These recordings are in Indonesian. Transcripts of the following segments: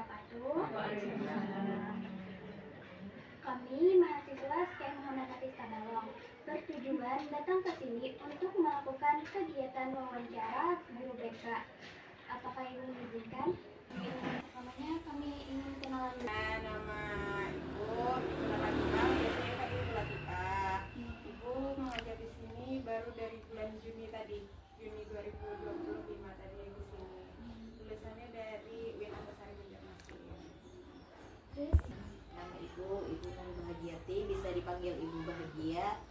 wabarakatuh. Kami mahasiswa STM Muhammad Hafiz Tabalong bertujuan datang ke sini untuk melakukan kegiatan wawancara guru BK. Apakah Ibu mengizinkan? Pertamanya kami ingin kenalan. Nama Ibu Latifah, biasanya Kak Ibu Latifah. Ibu mengajar di sini baru dari bulan Juni tadi, Juni 2025 tadi di sini. Tulisannya dari Win Antasari Banjarmasin. Terus Nama Ibu Nur Bahagiati, bisa dipanggil Ibu Bahagia.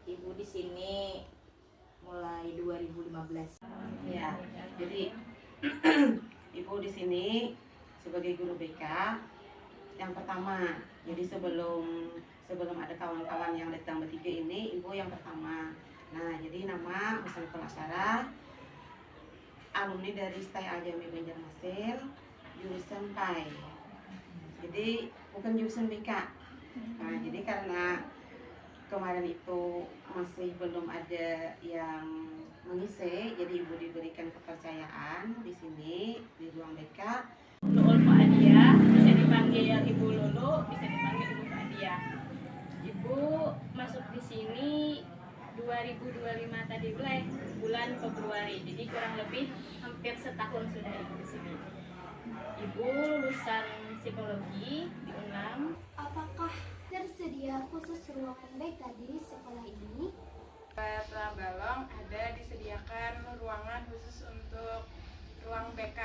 Ibu di sini mulai 2015. Ya, jadi Ibu di sini sebagai guru BK yang pertama. Jadi sebelum ada kawan-kawan yang datang bertiga ini, Ibu yang pertama. Nah, jadi nama Muslimatul Asyarah, alumni dari STAI Ajami Banjarmasin, jurusan PAI. Jadi bukan jurusan BK. Nah, jadi karena kemarin itu masih belum ada yang mengisi, jadi Ibu diberikan kepercayaan di sini di ruang BK. Lulu Faadia, bisa dipanggil Ibu Lulu, bisa dipanggil Ibu Faadia. Ibu masuk di sini 2025 tadi bulan Februari, jadi kurang lebih hampir setahun sudah Ibu di sini. Ibu lulusan psikologi di UNAM. apakah tersedia khusus ruangan BK di sekolah ini? Tabalong ada disediakan ruangan khusus untuk ruang BK.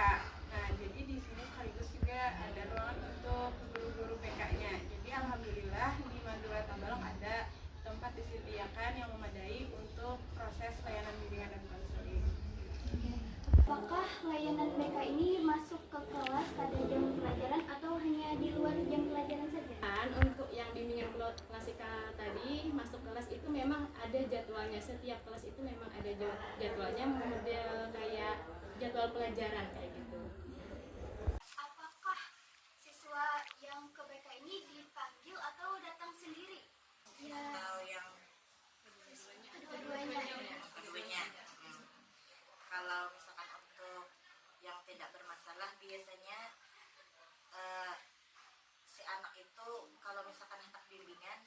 Nah, jadi di sini sekaligus juga ada ruangan untuk guru-guru BK-nya. Jadi alhamdulillah di Madura Tabalong ada tempat disediakan yang memadai untuk proses layanan bimbingan dan konseling. Apakah layanan BK ini masuk ke kelas pada jam pelajaran atau hanya di luar jam pelajaran saja? Dan untuk yang bimbingan klasika tadi masuk kelas itu memang ada jadwalnya. Setiap kelas itu memang ada jadwalnya, model kayak jadwal pelajaran kayak gitu. Apakah siswa yang ke BK ini dipanggil atau datang sendiri? Ya, Atau yang keduanya. keduanya. Kalau misalkan untuk yang tidak bermasalah, biasanya si anak itu kalau misalkan hendak bimbingan,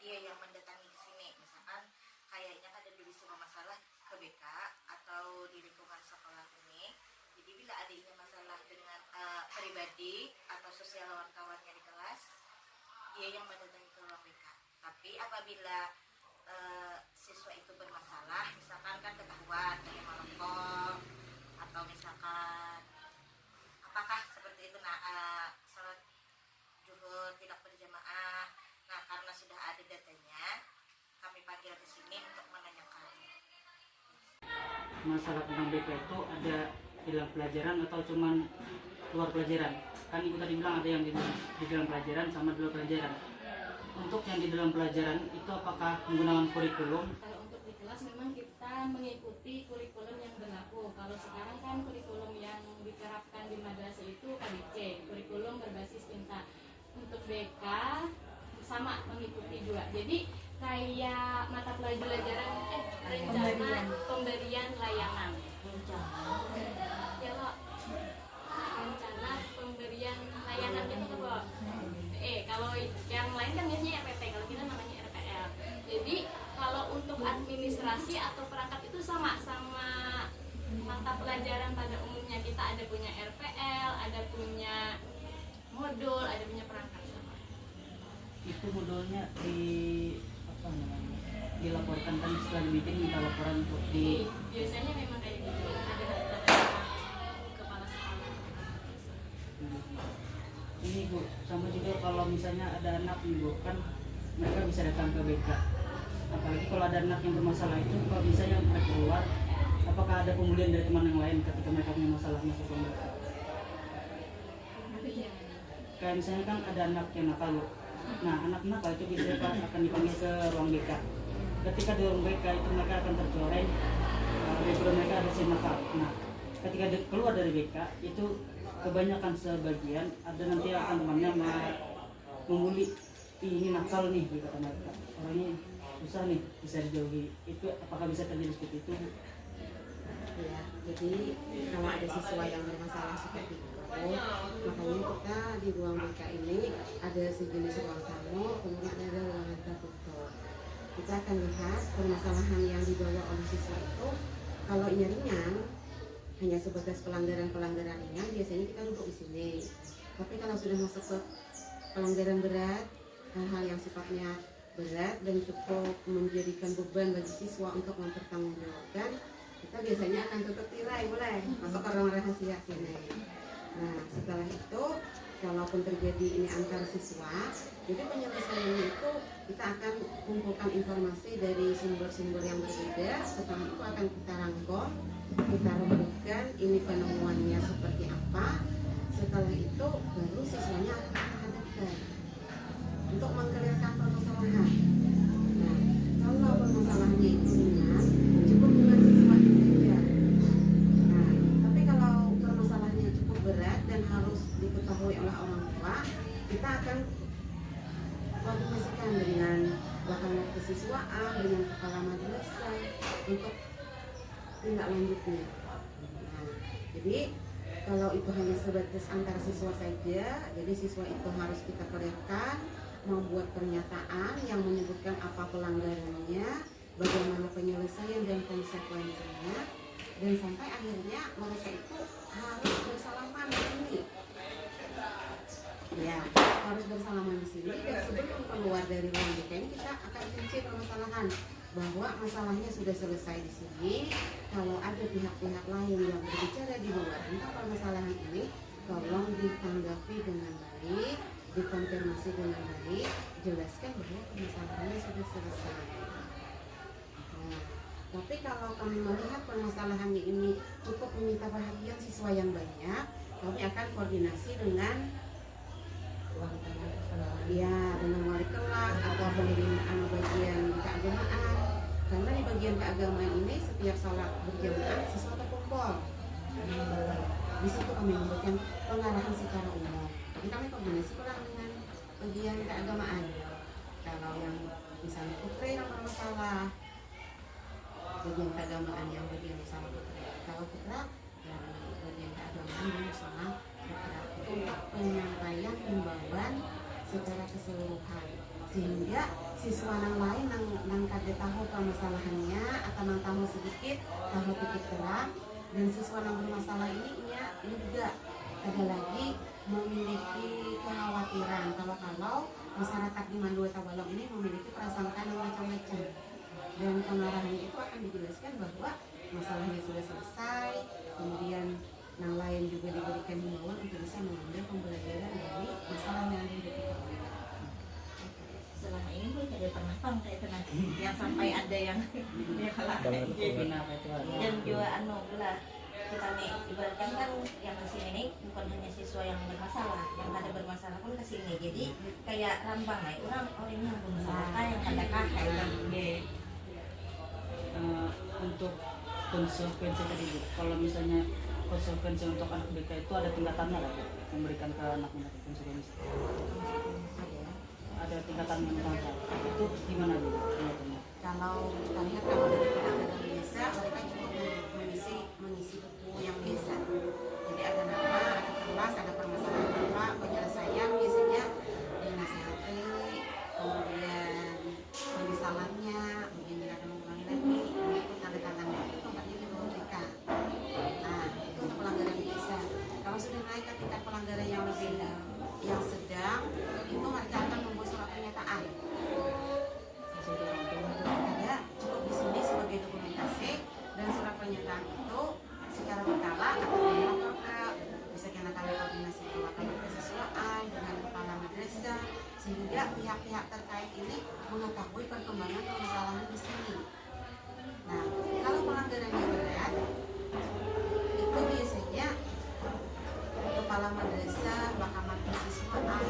dia yang mendatangi ke sini. Misalkan kayaknya ada divisi bermasalah ke BK atau di lingkungan sekolah ini. Jadi bila adanya masalah dengan pribadi atau sosial kawan-kawannya di kelas, dia yang mendatangi ke ruang BK. Tapi apabila siswa itu bermasalah, misalkan kan ketahuan dia merokok atau misalkan apakah seperti itu, sholat zuhur tidak berjamaah. Nah, karena sudah ada datanya, kami panggil ke sini untuk menanyakan. Masalah tentang BK itu ada di dalam pelajaran atau cuman luar pelajaran? Kan Ibu tadi bilang ada yang di dalam pelajaran sama di luar pelajaran. Untuk yang di dalam pelajaran itu apakah menggunakan kurikulum? Kalau untuk di kelas memang kita mengikuti kurikulum yang berlaku. Kalau sekarang kan kurikulum yang diterapkan di madrasah itu KBC, kurikulum berbasis INTA. Untuk BK sama mengikuti juga. Jadi kayak mata pelajaran rencana pemberian layanan. Ya loh, rencana pemberian layanan itu loh. Kalau yang lain kan biasanya RPP, kalau kita namanya RPL. Jadi kalau untuk administrasi atau perangkat itu sama mata pelajaran pada umumnya. Kita ada punya RPL, ada punya modul, ada punya perangkat sama. Itu modalnya dilaporkan kan setelah di meeting minta laporan untuk di Biasanya memang kayak gitu. Ada kepala sekolah. ini Bu, sama juga kalau misalnya ada anak nih Bu, kan mereka bisa datang ke BK. Apalagi kalau ada anak yang bermasalah itu, kalau misalnya mereka keluar, apakah ada pemulihan dari teman yang lain ketika mereka punya masalah masuk ke BK? Kayak misalnya kan ada anak yang nakal Bu. Nah, anak nakal itu biasanya akan dipanggil ke ruang BK. Ketika di ruang BK itu mereka akan tercoreng, background mereka ada si nakal. Nah, ketika keluar dari BK itu kebanyakan sebagian ada nanti akan temannya membuli, ini nakal nih kata mereka, orangnya susah nih, bisa dijauhi. Itu apakah bisa terjadi seperti itu? Ya, jadi kalau ada siswa yang bermasalah seperti itu, Makanya kita di ruang BK ini ada sejenis ruang tamu, kemudian ada ruangan tertutup. Kita akan lihat permasalahan yang dibawa oleh siswa itu. Kalau ini ringan, hanya sebatas pelanggaran ringan, biasanya kita duduk di sini. Tapi kalau sudah masuk ke pelanggaran berat, hal-hal yang sifatnya berat dan cukup menjadikan beban bagi siswa untuk mempertanggungjawabkan, kita biasanya akan tutup tirai, boleh masuk ke ruang rahasia sini. Nah, setelah itu, kalaupun terjadi ini antar siswa, jadi penyelesaiannya itu kita akan kumpulkan informasi dari sumber-sumber yang berbeda. Setelah itu akan kita rangkum, kita rumuskan ini penemuannya seperti apa. Setelah itu baru siswanya akan hadapkan untuk mengkelirkan permasalahan. Nah, kalau permasalahannya itu ringan, cukup dengan siswa saja. Nah, tapi kalau permasalahannya cukup berat dan harus diketahui oleh orang tua, kita akan koordinasikan dengan lapangan kesiswaan, dengan kepala madrasah untuk tindak lanjutnya. Nah, jadi kalau itu hanya sebatas antar siswa saja, jadi siswa itu harus kita clearkan, membuat pernyataan yang menyebutkan apa pelanggarannya, bagaimana penyelesaian dan konsekuensinya, dan sampai akhirnya mereka itu harus bersalaman di sini. Ya, harus bersalaman di sini, dan sebelum keluar dari ruang BK ini kita akan kunci permasalahan bahwa masalahnya sudah selesai di sini. Kalau ada pihak-pihak lain yang berbicara di luar tentang permasalahan ini, tolong ditanggapi dengan baik, dikonfirmasi dengan baik, jelaskan bahwa permasalahannya sudah selesai. Nah, tapi kalau kami melihat permasalahannya ini cukup meminta perhatian siswa yang banyak, kami akan koordinasi dengan dengan wali kelas atau pendidikan bagian keagamaan. Karena di bagian keagamaan ini setiap sholat berjamaah siswa terkumpul. Di situ kami memberikan pengarahan secara umum. Jadi kami koordinasi ulang dengan bagian keagamaan. Kalau yang misalnya putri yang bermasalah, bagian keagamaan yang bagian masalah putri. Kalau putra, yang bagian keagamaan yang masalah putra. Itu untuk penyampaian himbauan secara keseluruhan, sehingga siswa yang lain yang kada tahu permasalahannya atau yang tahu sedikit tahu titik terang, dan siswa yang bermasalah ini juga ada lagi memiliki kekhawatiran kalau masyarakat di Mandua Tabalong ini memiliki prasangka yang macam-macam, dan pengarahannya itu akan dijelaskan bahwa masalahnya sudah selesai, kemudian yang lain juga diberikan himbauan untuk bisa mengambil pembelajaran dari masalah yang dihadapi. Selama ini pun tidak pernah paham kayak itu nanti yang sampai ada yang kalah dan juga lah kita nih ibaratkan kan yang kesini nih bukan hanya siswa yang bermasalah, yang ada bermasalah pun kesini, jadi kayak rambang nih orang ini yang bermasalah yang ada kakak untuk konsekuensi tadi Bu, kalau misalnya konsekuensi untuk anak BK itu ada tingkatannya lah Bu, memberikan ke anak-anak konsekuensi ada tingkatan yang sama, itu gimana Bu? Kalau kita lihat kalau dari pelanggaran biasa, mereka cukup mengisi buku yang biasa. Jadi ada nama, ada kelas, ada permasalahan apa, penyelesaian biasanya dinasihati, kemudian penyesalannya, mungkin jika ada mengulangi lagi, itu tanda tangannya itu tempatnya di bawah BK. Nah, itu untuk pelanggaran biasa. Kalau sudah naik ke tingkat pelanggaran yang lebih yang sedang, itu mereka akan membuat surat pernyataan. Ada cukup di sini sebagai dokumentasi, dan surat pernyataan itu secara berkala akan dilapor ke bisa kena kali koordinasi ke lapangan kesiswaan dengan kepala madrasah, sehingga pihak-pihak terkait ini mengetahui perkembangan permasalahan di sini. Nah, kalau pelanggarannya berat, itu biasanya kepala madrasah, mahkamah kesiswaan,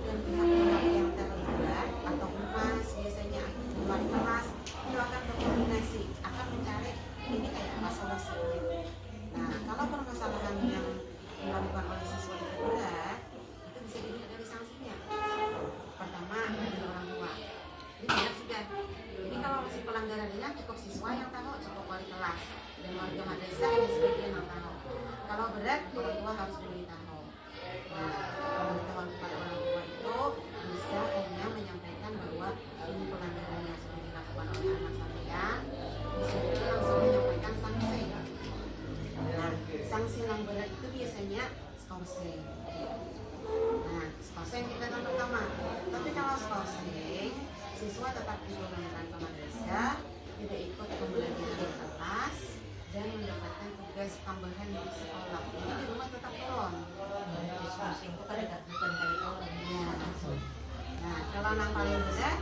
dan pihak-pihak yang terlibat atau humas biasanya wali kelas itu akan berkoordinasi, akan mencari ini kayak apa solusinya. Nah, kalau permasalahan yang dilakukan oleh siswa itu berat, itu bisa dilihat dari sanksinya. Pertama, dari orang tua. Ini benar sudah. Jadi kalau masih pelanggaran ringan cukup siswa yang tahu, cukup wali kelas dan warga madrasah yang sebagian yang tahu. Kalau berat, orang tua harus diberitahu. Nah, pemberitahuan kepada orang tua itu bisa hanya menyampaikan bahwa ini pelanggaran yang sudah dilakukan oleh anak saya, bisa juga langsung menyampaikan sanksi. Nah, sanksi yang berat itu biasanya skorsing. Nah, skorsing kita yang pertama. Tapi kalau skorsing, siswa tetap dipulangkan ke madrasah, tidak ikut pembelajaran di kelas, dan mendapatkan tugas tambahan di sekolah. Jadi di rumah tetap turun. Diskusi itu kan bukan kali orang. Ya. Nah, kalau yang paling berat,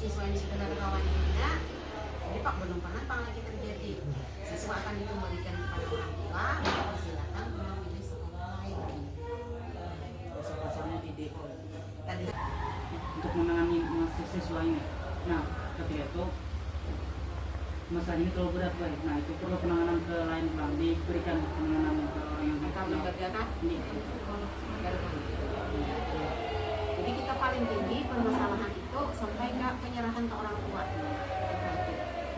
siswa yang sudah ada kawan juga, jadi Pak belum pernah Pak lagi terjadi. Siswa akan dikembalikan kepada orang tua, silakan memilih sekolah lain. Pasalnya di DO Tadi untuk menangani mahasiswa ini. Nah, ketika itu masalah ini terlalu berat, baik. Nah, itu perlu penanganan ke lain bang, diberikan penanganan ke orang yang akan berbeda. ini. Jadi kita paling tinggi permasalahan itu sampai ke penyerahan ke orang tua.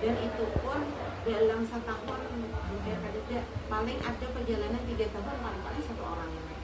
Dan itu pun dalam setahun hampir tidak paling ada perjalanan 3 tahun paling-paling 1 orang yang naik.